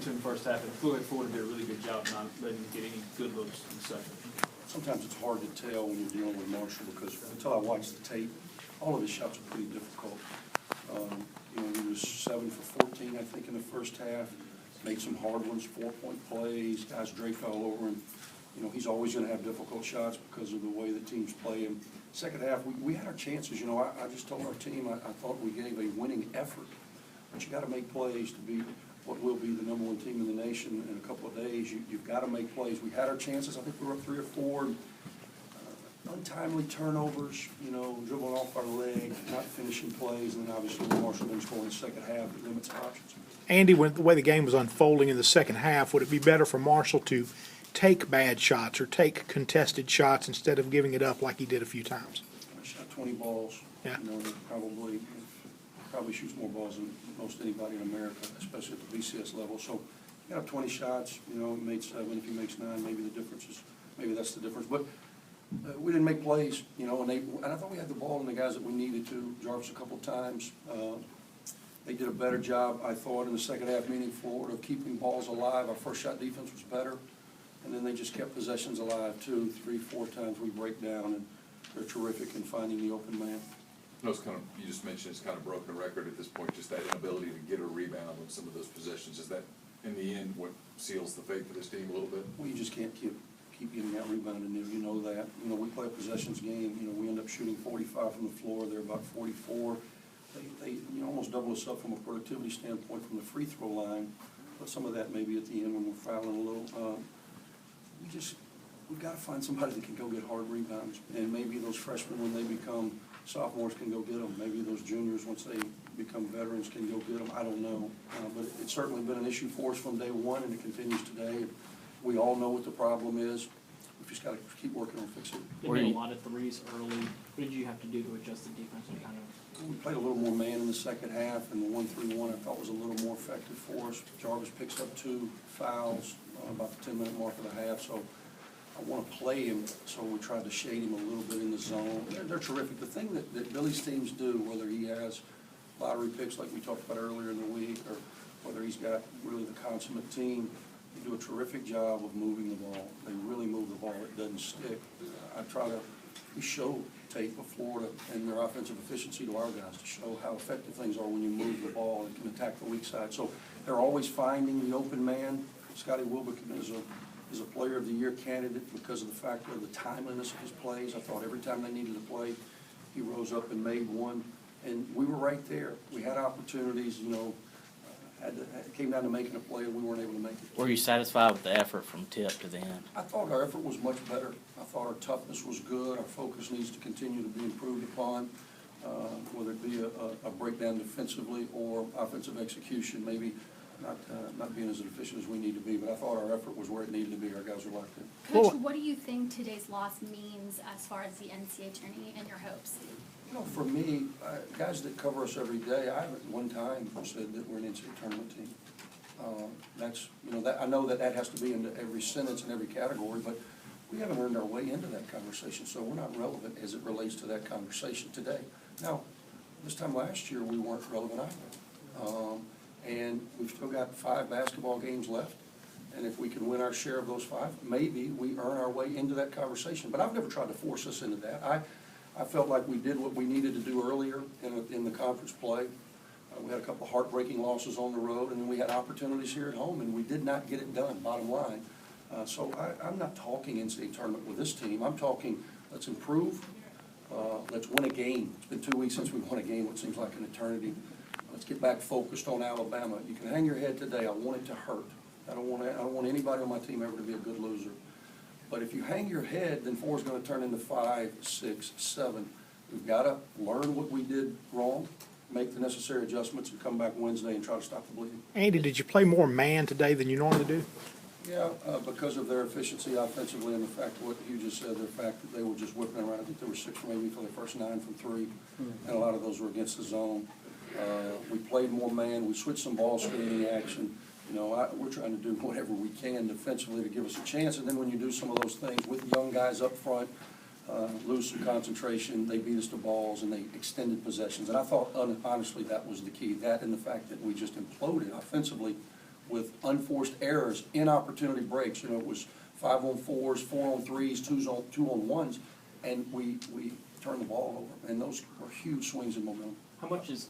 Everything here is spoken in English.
in the first half, and Floyd Ford did a really good job not letting him get any good looks in the second. Sometimes it's hard to tell when you're dealing with Marshall because until I watch the tape, all of his shots are pretty difficult. He was 7 for 14, I think, in the first half. Made some hard ones, 4-point plays, guys draped all over him. He's always going to have difficult shots because of the way the teams play him. Second half, we had our chances. I just told our team I thought we gave a winning effort. But you got to make plays to be what will be the #1 team in the nation in a couple of days. You've got to make plays. We had our chances. I think we were up 3 or 4. Untimely turnovers, dribbling off our leg, not finishing plays, and then obviously when Marshall didn't score in the second half, it limits our options. Andy, with the way the game was unfolding in the second half, would it be better for Marshall to take bad shots or take contested shots instead of giving it up like he did a few times? I shot 20 balls. Yeah. He probably shoots more balls than most anybody in America, especially at the BCS level. So he got up 20 shots, made 7. If he makes 9, maybe that's the difference. But we didn't make plays, and I thought we had the ball and the guys that we needed to. Jarvis a couple of times. They did a better job, I thought, in the second half, meaning Florida, of keeping balls alive. Our first shot defense was better, and then they just kept possessions alive 2, 3, 4 times we break down, and they're terrific in finding the open man. You just mentioned it's kind of broken a record at this point, just that inability to get a rebound on some of those possessions. Is that, in the end, what seals the fate for this team a little bit? Well, you just can't keep getting out rebounded, and you know that. We play a possessions game. We end up shooting 45 from the floor. They're about 44. They almost double us up from a productivity standpoint from the free throw line, but some of that maybe at the end when we're fouling a little. We've got to find somebody that can go get hard rebounds, and maybe those freshmen, when they become sophomores, can go get them. Maybe those juniors, once they become veterans, can go get them. I don't know, but it's certainly been an issue for us from day one, and it continues today. We all know what the problem is. We've just got to keep working on fixing it. They made a lot of threes early. What did you have to do to adjust the defense and kind of? We played a little more man in the second half, and the 1-3-1 I thought was a little more effective for us. Jarvis picks up 2 fouls about the 10-minute mark of the half, so I want to play him, so we tried to shade him a little bit in the zone. They're terrific. The thing that Billy's teams do, whether he has lottery picks like we talked about earlier in the week, or whether he's got really the consummate team, they do a terrific job of moving the ball. They really move the ball. It doesn't stick. We show tape of Florida and their offensive efficiency to our guys to show how effective things are when you move the ball and can attack the weak side. So they're always finding the open man. Scotty Wilbekin is a player of the year candidate because of the fact of the timeliness of his plays. I thought every time they needed to play, he rose up and made one. And we were right there. We had opportunities, it came down to making a play, and we weren't able to make it. Were you satisfied with the effort from tip to the end? I thought our effort was much better. I thought our toughness was good. Our focus needs to continue to be improved upon, whether it be a breakdown defensively or offensive execution, maybe not being as efficient as we need to be. But I thought our effort was where it needed to be. Our guys were locked in. Coach, what do you think today's loss means as far as the NCAA tourney and your hopes? For me, guys that cover us every day, I haven't one time said that we're an NCAA tournament team. I know that has to be into every sentence and every category, but we haven't earned our way into that conversation, so we're not relevant as it relates to that conversation today. Now, this time last year, we weren't relevant either. And we've still got 5 basketball games left, and if we can win our share of those 5, maybe we earn our way into that conversation. But I've never tried to force us into that. I felt like we did what we needed to do earlier in the conference play. We had a couple of heartbreaking losses on the road, and then we had opportunities here at home, and we did not get it done, bottom line. So I'm not talking NCAA tournament with this team. I'm talking let's improve, let's win a game. It's been 2 weeks since we won a game, what seems like an eternity. Let's get back focused on Alabama. You can hang your head today. I want it to hurt. I don't want anybody on my team ever to be a good loser. But if you hang your head, then 4 is going to turn into 5, 6, 7. We've got to learn what we did wrong, make the necessary adjustments, and come back Wednesday and try to stop the bleeding. Andy, did you play more man today than you normally do? Yeah, because of their efficiency offensively and the fact of what you just said, the fact that they were just whipping around. I think there were 6 maybe for the first 9 from 3, and a lot of those were against the zone. We played more man. We switched some ball screening action. We're trying to do whatever we can defensively to give us a chance. And then when you do some of those things with young guys up front, lose some concentration, they beat us to balls, and they extended possessions. And I thought, honestly, that was the key. That and the fact that we just imploded offensively. with unforced errors, inopportunity breaks. You know, it was 5-on-4s, 4-on-3s, 2-on-1s, and we turned the ball over. And those were huge swings in momentum. How much is